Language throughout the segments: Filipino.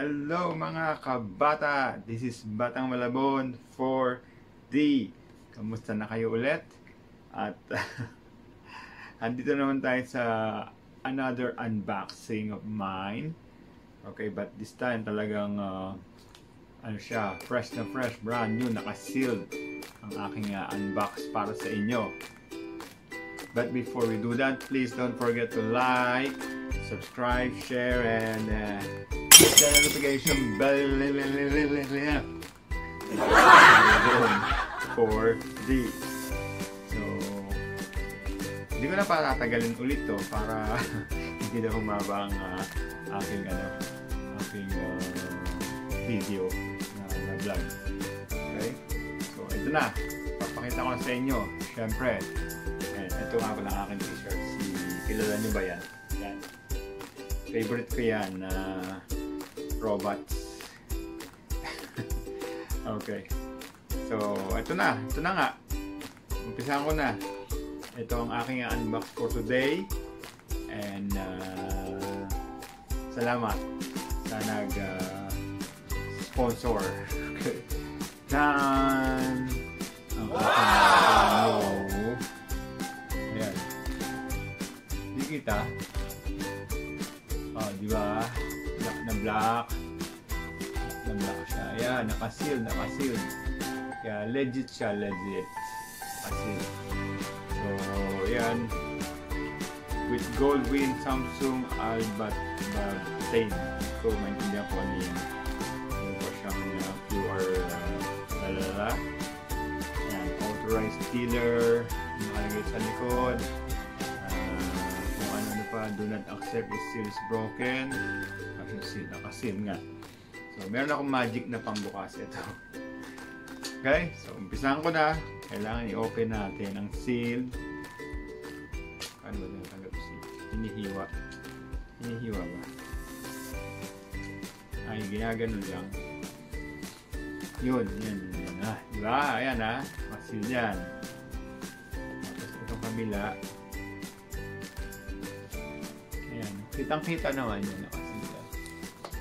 Hello mga kabata! This is Batang Malabon 4D. Kamusta na kayo ulit? At andito naman tayo sa another unboxing of mine. Okay, but this time talagang ano siya, fresh na fresh, brand new, naka-sealed ang aking unbox para sa inyo. But before we do that, please don't forget to like, subscribe, share, and hit the notification bell for the. So, hindi ko na patatagalin ulit to para hindi na humaba ang aking video na vlog. Okay? So, ito na. Papakita ko sa inyo. Siyempre, ito nga pala ang aking t-shirt. Kilala nyo ba yan? Yan. Favorite ko yan na robots. Okay. So, ito na. Ito na nga. Umpisahan ko na. Ito ang aking unbox for today. And salamat sa nag-sponsor. Okay. Dan ang aking ayan. Di kita. Oh, di ba? Black na black. Na black siya. Ayan, naka-seal. Kaya legit siya, legit. Naka-seal. So, ayan. With gold win Samsung Albat Bag So, maintindihan ko ano yun. Meron pa siyang QR lalala. Ayan, authorized dealer. Nakalagay sa likod. Kung ano pa, do not accept if seal is broken. Naka-seal nga. So, meron akong magic na pambukas ito. Okay? So, umpisahan ko na. Kailangan i-open natin ang seal. Ano ba yung tanggap seal? Hinihiwa. Hinihiwa ba? Ay, ginaganon lang. Yun. Diba? Ayan ma-seal yan. Tapos itong kabila. Ayan. Kitang-kita naman yun. Nakasil.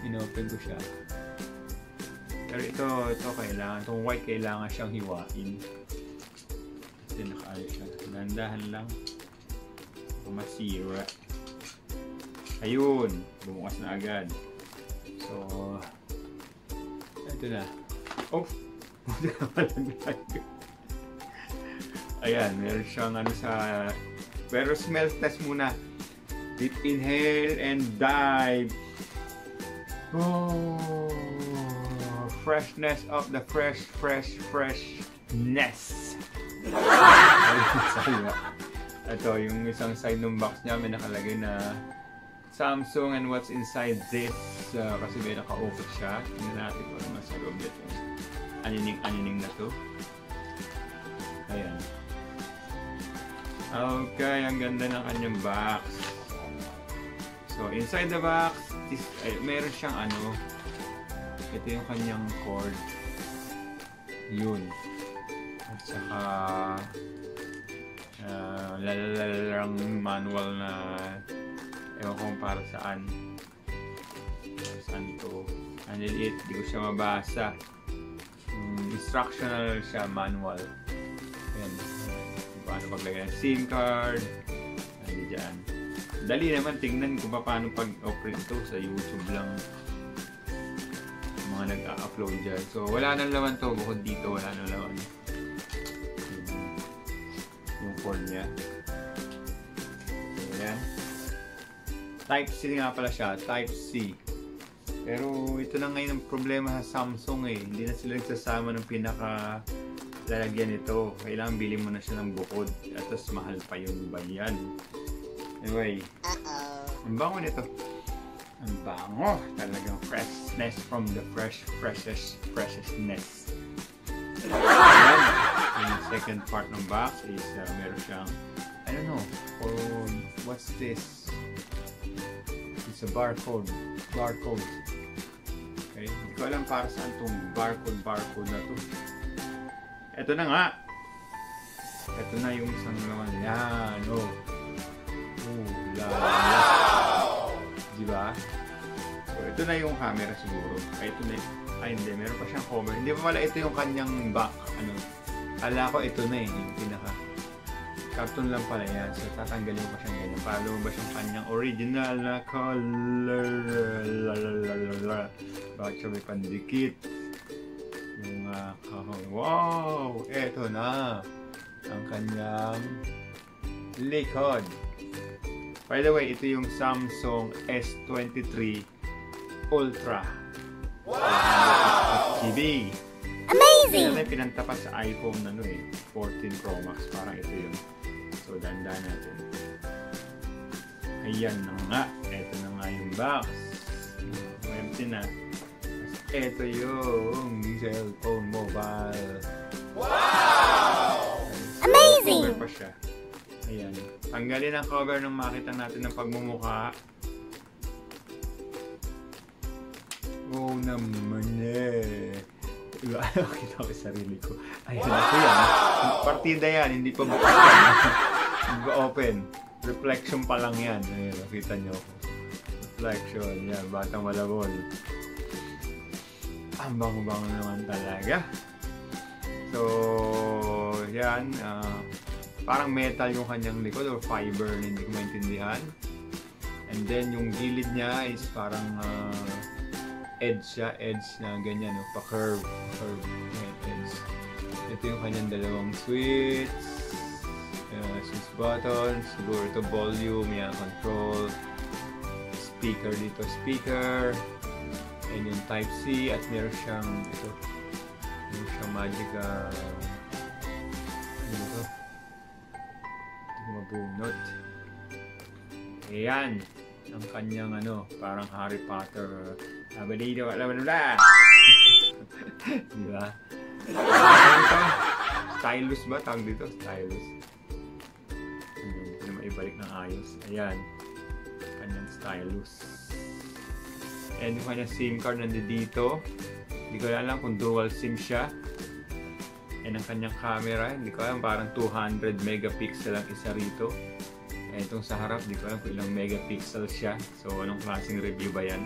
In-open ko siya. Pero ito kailangan. Itong white kailangan siyang hiwain. Kasi nakaayos siya. Dandahan lang. Masira. Ayun. Bumukas na agad. So, ito na. Oh! Ayan. Meron siyang ano sa... Pero smell test muna. Deep inhale and dive. Oh! Freshness of the freshness. Ito, yung isang side ng box niya may nakalagay na Samsung and what's inside this. Kasi may naka-open siya. Tingnan natin kung ano nasa loob nito. Anining na to. Ayan. Okay, ang ganda ng kanyang box. So, inside the box, meron siyang ano. Ito yung kanyang cord. Yun. At saka lalalarang manual na ewan kung para saan. Saan ito? Ang liit, di ko siya mabasa. Instructional siya, manual. Ayan. Paano paglagay ng SIM card. Hindi dyan. Dali naman, tingnan kung paano pag-operate ito sa YouTube lang. Mga nag-upload dyan. So, wala nang laman to. Bukod dito, wala nang laman. Yung cord niya. So, ayan. Type C nga pala siya. Type C. Pero ito na ngayon ang problema sa Samsung eh. Hindi na sila nagsasama ng pinaka-lalagyan nito. Kailangan bilhin mo na siya ng bukod. At tas mahal pa yun ba yan? Anyway. Ang bango nito. Ang bango. Talagang freshness from the freshness. Ayan. Yung second part ng box is meron siyang, I don't know, or what's this? It's a barcode. Okay? Hindi ko alam para saan itong barcode na to. Ito na nga. Ito na yung isang laman. Yan. Oh. La. Diba? So, ito na yung camera siguro. Ay, ito na hindi. Meron pa siyang cover. Hindi pa pala ito yung kanyang back. Ala ko ito na yung pinaka. Cartoon lang pala yan. So, tatanggalin mo pa siyang ganyan. Para lumabas yung kanyang original na color. Bakit siya may pandikit? Yung wow! Eto na ang kanyang likod. By the way, ito yung Samsung S23 Ultra. Wow! GB. Amazing! Ito yung pinantapat sa iPhone 14 Pro Max. Parang ito yun. So, dandan natin. Ayan na nga. Ito na nga yung box. Empty na. Ito yung cellphone mobile. Wow! Amazing! Cover pa siya. Ayan. Tanggalin ang cover nung makita natin ng pagmumukha. Oh naman eh. Diba? Kita ko yung sarili ko. Ayan ako yan. Partida yan. Hindi pa bukas yan. Hindi pa open. Reflection pa lang yan. Ayan. Nakita nyo ako. Reflection. Yan. Batang malabon. Ang bango-bango naman talaga. So, yan. Parang metal yung kanyang likod or fiber. Hindi ko maintindihan. And then, yung gilid niya is parang edge siya. Edge na ganyan. Pa-curve. Edge. Ito yung kanyang dalawang switch. Switch buttons. Siguro ito volume. Yan. Control. Speaker dito. Speaker. And yung Type-C at meron siyang ito. Meron siyang magic ano ito? Mabunot. Ayan. Ang kanyang parang Harry Potter. Abalido, alam mo na. Diba? Stylus ba? Tawag dito? Stylus. Hindi na maibalik ng ayos. Ayan. Kanyang stylus. And yung kanyang SIM card nandito. Hindi ko alam kung dual SIM siya. And ang kanyang camera, hindi ko alam, parang 200 megapixel ang isa rito. And itong sa harap, hindi ko alam kung ilang megapixel siya. So, anong klaseng review ba yan?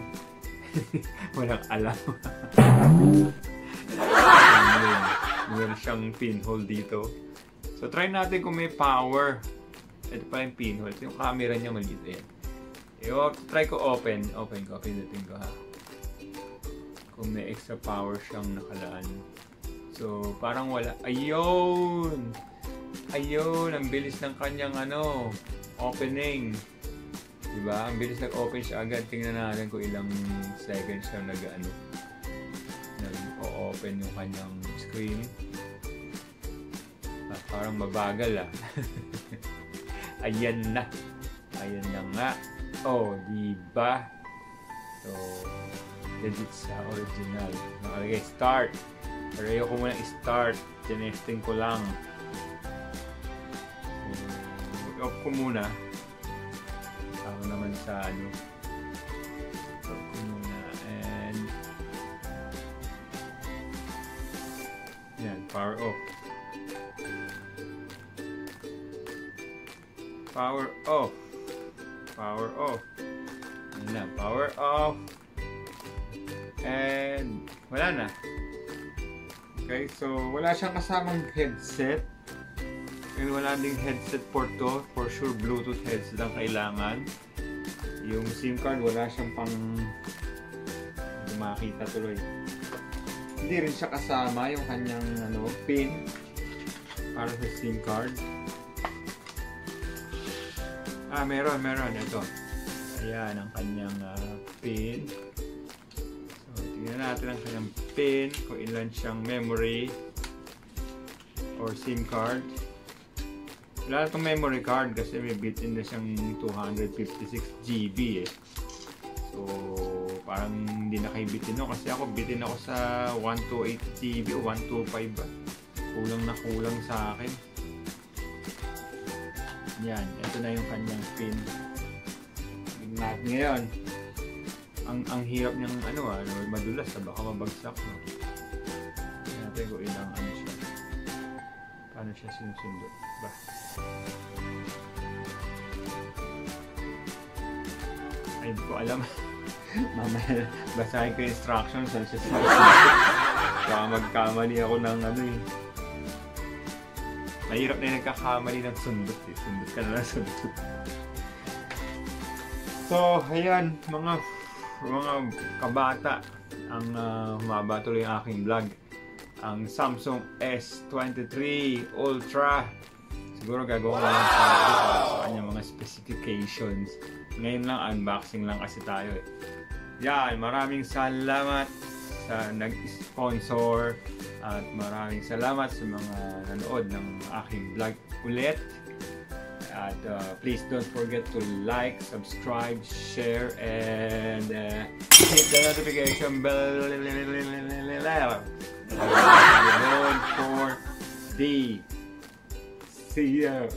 Walang alam. Meron siyang pinhole dito. So, try natin kung may power. Ito pa yung pinhole. Ito yung camera niya maliit. Ayan. Try ko open. Pinutin ko ha. Kung may extra power siyang nakalaan. So, parang wala. Ayun! Ang bilis ng kanyang opening. Diba? Ang bilis nag-open siya agad. Tingnan natin kung ilang seconds siya nag-open yung kanyang screen. Parang mabagal Ayan na nga. Oh, diba? So, legit sa original. Nakalagay, start. Pero ayoko muna i-start. Tinesting ko lang. So, off ko muna. Ako naman sa off ko muna. And yan, power off. Power off. Power off. Yan na, power off. And wala na. Okay, so wala siyang kasamang headset. And wala ding headset port to. For sure, Bluetooth headset ang kailangan. Yung SIM card, wala siyang pang makita tuloy. Hindi rin siya kasama yung kanyang pin para sa SIM card. Meron. Ito. Ayan ang kanyang pin. So, tingnan natin ang kanyang pin. Kung ilan siyang memory or SIM card. Wala itong memory card kasi may built-in na siyang 256 GB So, parang hindi na kayo bitin kasi ako bitin ako sa 128 GB o 125 ba. Kulang sa akin. Yan, ito na yung kanyang pin. Tingnan natin ngayon. Ang hirap niyang madulas, baka mabagsak. Tingnan natin kung ilang siya. Paano siya sinusundo ba? Ay, hindi ko alam. Mamaya, basahin ko yung instructions. Baka magkamali ako ng ano eh. Mahirap na yung nagkakamali ng sundot eh. Sundot ka na lang sundot. So, ayan, mga kabata, ang humaba tuloy yung aking vlog. Ang Samsung S23 Ultra. Siguro gagawa ko lang sa kanyang mga specifications. Ngayon lang, unboxing lang kasi tayo eh. Yan, maraming salamat sa nag-sponsor at maraming salamat sa mga nanood ng aking vlog ulit. At please don't forget to like, subscribe, share, and hit the notification bell for the see ya.